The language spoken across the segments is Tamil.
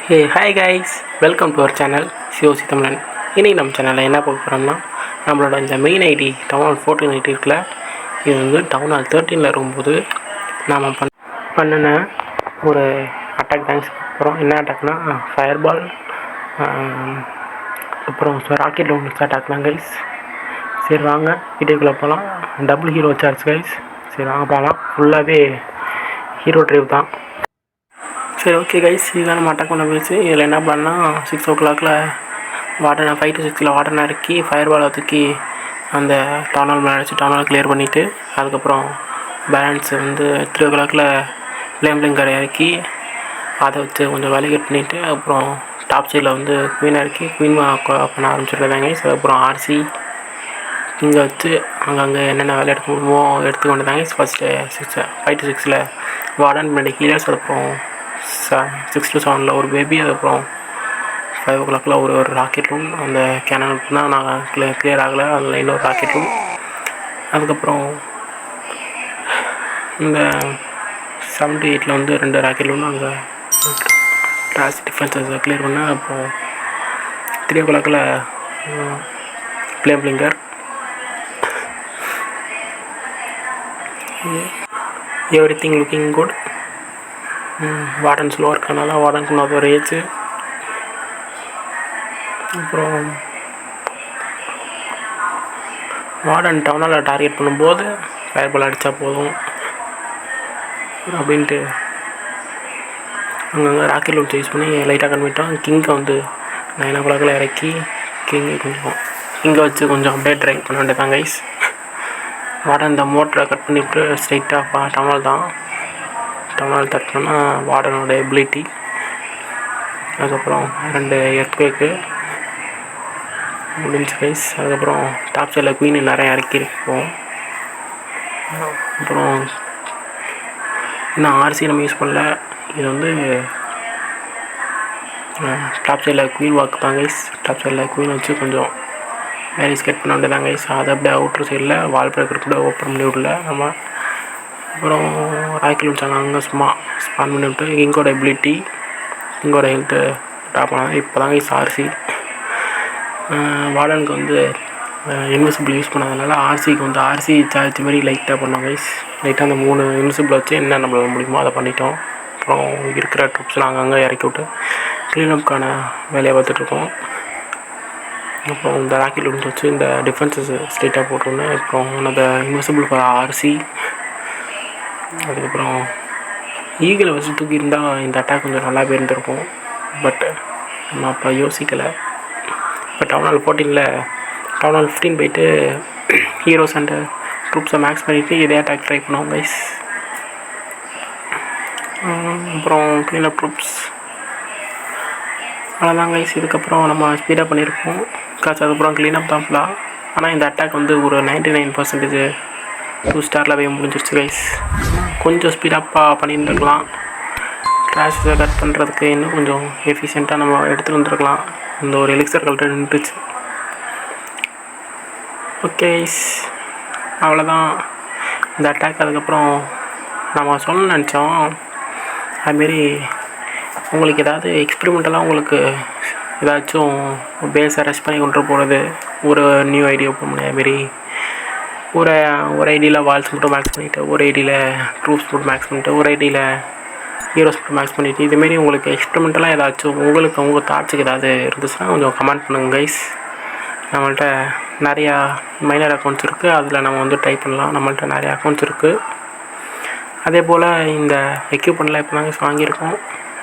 Hey hi guys, welcome to our channel COC Tamilan. இன்றைக்கி நம்ம சேனலில் என்ன பார்க்க போகிறோம்னா, நம்மளோட இந்த main IT town hall 14 IT இருக்குல்ல, இது வந்து டவுன் ஹால் 13 இருக்கும்போது நாம் பண்ணின ஒரு அட்டாக் தேங்க்ஸ் அப்புறம் என்ன அட்டாக்னா ஃபயர் பால், அப்புறம் ராக்கெட் லான்ச்சர் அட்டாக் தான் கைஸ். சரி வாங்க வீடியோக்குள்ளே போகலாம். Double hero charge guys. சரி வாங்க போகலாம். ஃபுல்லாகவே ஹீரோ ட்ரைவ் தான். சரி ஓகே கைஸ், இதுதான் நம்ம அட்டாக் பண்ண போயிடுச்சு. இதில் என்ன பண்ணால் 6 o'clock வாட்டனை 5 to 6 வாட்டனை இறக்கி ஃபயர் பாலை தூக்கி அந்த டவுனால் மேலே அடிச்சு டவுனால் கிளியர் பண்ணிவிட்டு, அதுக்கப்புறம் பேலன்ஸ் வந்து 3 o'clock ஃப்ளேம் பிளிங்கரை இறக்கி அதை வச்சு கொஞ்சம் வேலை கட் பண்ணிவிட்டு, அப்புறம் டாப் சைடில் வந்து குவீனை இறக்கி குவீன் பண்ண ஆரம்பிச்சுருக்காங்க. அதுக்கப்புறம் ஆர்சி இங்கே வச்சு அங்கங்கே என்னென்ன வேலை எடுக்க முடியுமோ எடுத்து கொண்டுதாங்க. ஃபஸ்ட்டு 5 to 6 வார்டன் முன்னாடி ஹீலர்ஸ், அப்புறம் 6 to 7 ஒரு பேபி, அதுக்கப்புறம் 5 o'clock ஒரு ராக்கெட் ரூம். அந்த கேனலுக்கு தான் நான் கிளியர் ஆகலை, அதில் இன்னொரு ராக்கெட் ரூம். அதுக்கப்புறம் இந்த 7 to 8 வந்து 2 ராக்கெட் ரூம் அங்கே கிளாஸ் டிஃபென்ஸை கிளியர் பண்ணேன். அப்புறம் 3 o'clock flame blinker. Everything looking good. Warden ஸ்லோவாக இருக்கனால வார்டனுக்கு நான் ஒரு ஏஜ். அப்புறம் வார்டன் டவுனால் டார்கெட் பண்ணும்போது ஃபயர் பால் அடித்தா போதும் அப்படின்ட்டு அங்கங்கே ராக்கெட் லான்ச் யூஸ் பண்ணி லைட்டாக கன்விட்டோம். கிங்கை வந்து 9 o'clock இறக்கி கிங்கை வச்சு கொஞ்சம் அப்படியே ட்ரைவ் பண்ண வேண்டியதான் கைஸ். வார்டன் இந்த மோட்டரை கட் பண்ணிவிட்டு ஸ்ட்ரைட்டாக டவுனால் தான். டவுனால் தட் பண்ணால் வார்டனோட எபிலிட்டி. அதுக்கப்புறம் 2 எர்த்குவேக்கு முடிஞ்சு கைஸ். அதுக்கப்புறம் டாப் சைடில் குவீன் நிறையா இறக்கிருப்போம். அப்புறம் இன்னும் ஆர்சி நம்ம யூஸ் பண்ணல. இது வந்து டாப் சைடில் குவீன் வாக்கு தான் கைஸ். டாப் சைடில் குவீன் வச்சு கொஞ்சம் மேரேஜ் கட் பண்ண வேண்டியதாங்க கைஸ். அதை அப்படியே அவுட்ரு சைடில் வால் பிரேக்கர் கூட ஓப்பன் பண்ணி விடல நம்ம. அப்புறம் ராக்கெட் லான்ச்சாங்க அங்கே சும்மா ஸ்பான் பண்ணி விட்டு கிங்கோட எபிலிட்டி, கிங்கோட ஹெல்த்து டாப் பண்ணாங்க. இப்போ தான் கைஸ் ஆர்சி. வார்டனுக்கு வந்து இன்விசிபிள் யூஸ் பண்ணதுனால ஆர்சிக்கு வந்து ஆர்சி சார்ஜ் மாதிரி லைட்டாக பண்ணோம் கைஸ். லைட்டாக அந்த 3 இன்விசிபிள் வச்சு என்ன நம்மளால் முடியுமோ அதை பண்ணிட்டோம். அப்புறம் இருக்கிற ட்ரூப்ஸ்லாம் அங்கங்கே இறக்கி விட்டு க்ளீனப்புக்கான வேலையை பார்த்துட்ருக்கோம். அப்புறம் இந்த ராக்கெட் லான்ச் வச்சு இந்த டிஃபென்ஸஸ் ஸ்ட்ரைட்டாக போட்டோன்னே அப்புறம் அந்த இன்விசிபிள் ஃபார் ஆர்சி. அதுக்கப்புறம் ஈகிளை வச்சு தூக்கியிருந்தால் இந்த அட்டாக் கொஞ்சம் நல்லா போயிருந்துருக்கும். பட் நம்ம அப்போ யோசிக்கலை. இப்போ டவுன் ஹால் 14 டவுன் ஹால் 15 போயிட்டு ஹீரோஸ் அண்ட் ட்ரூப்ஸை மேக்ஸ் பண்ணிவிட்டு இதே அட்டாக் ட்ரை பண்ணுவோம் கைஸ். அப்புறம் க்ளீனப் ட்ரூப்ஸ் அவ்வளோதான் கைஸ். இதுக்கப்புறம் நம்ம ஸ்பீடாக பண்ணியிருப்போம் காசு. அதுக்கப்புறம் க்ளீனப் தான் ஃபுல்லாக. ஆனால் இந்த அட்டாக் வந்து ஒரு 99% 2 ஸ்டாரில் போய் முடிஞ்சிருச்சு கைஸ். கொஞ்சம் ஸ்பீடப்பாக பண்ணியிருந்துருக்கலாம். கிராஷை கட் பண்ணுறதுக்கு இன்னும் கொஞ்சம் எஃபிஷியண்ட்டாக நம்ம எடுத்துகிட்டு வந்துருக்கலாம். இந்த ஒரு எலிக்சர் கல்ட்டு நின்றுச்சு. ஓகே கைஸ், அவ்வளோதான் இந்த அட்டாக். அதுக்கப்புறம் நம்ம சொல்ல நினச்சோம் அதுமாரி உங்களுக்கு ஏதாவது எக்ஸ்பெரிமெண்டலாக உங்களுக்கு ஏதாச்சும் பேஸை ரெஸ்ட் பண்ணி கொண்டு போகிறது, ஒரு நியூ ஐடியா ஓப்பன் பண்ணி அதுமாரி ஒரு ஐடியில் வால்ஸ் மட்டும் மேக்ஸ் பண்ணிவிட்டு, ஒரு ஐடியில் ட்ரூப்ஸ் மட்டும் மேக்ஸ் பண்ணிவிட்டு, ஒரு ஐடியில் ஹீரோஸ் மட்டும் மேக்ஸ் பண்ணிவிட்டு, இதுமாரி உங்களுக்கு எக்ஸ்பெரிமெண்டலாக ஏதாச்சும் உங்களுக்கு உங்கள் தாட்ஸுக்கு ஏதாவது இருந்துச்சுன்னா கொஞ்சம் கமெண்ட் பண்ணுங்கள் கைஸ். நம்மள்கிட்ட நிறையா மைனர் அக்கௌண்ட்ஸ் இருக்குது, அதில் நம்ம வந்து ட்ரை பண்ணலாம். நம்மள்கிட்ட நிறையா அக்கௌண்ட்ஸ் இருக்குது. அதே போல் இந்த எக்யூப்மெண்ட்லாம் இப்போ நாங்கள் வாங்கியிருக்கோம்.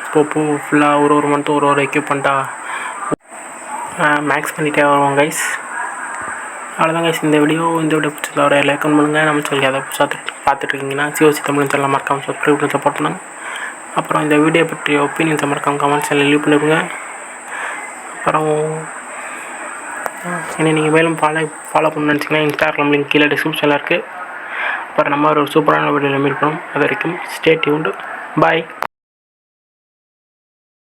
இப்போ ஃபுல்லாக ஒரு மந்த்து ஒரு எக்யூப்மெண்ட்டாக மேக்ஸ் பண்ணிகிட்டே வருவோம் கைஸ். அவ்வளோதான் கைஸ் இந்த வீடியோ பிடிச்சதோட லைக் பண்ணுங்கள். நம்ம சொல்லி அதை பார்த்துட்ருக்கீங்கன்னா சிஓசி தமிழ் சேனல் மறக்காமல் சப்ஸ்கிரைப் பண்ணி சப்போர்ட் பண்ணுங்க. அப்புறம் இந்த வீடியோ பற்றிய ஒப்பீனியன்ஸை மறக்காமல் கமெண்ட் சேனல் லீவ் பண்ணிவிடுங்க. அப்புறம் என்னை நீங்கள் மேலும் ஃபாலோ பண்ணணும்னு நினச்சிங்கன்னா இன்ஸ்டாகிராம் லிங்க் கீழே டிஸ்கிரிப்ஷனில் இருக்குது. அப்புறம் நம்ம ஒரு சூப்பரான வீடியோவில் மீட் பண்ணோம். அது வரைக்கும் ஸ்டே டியூன்டு. பாய்.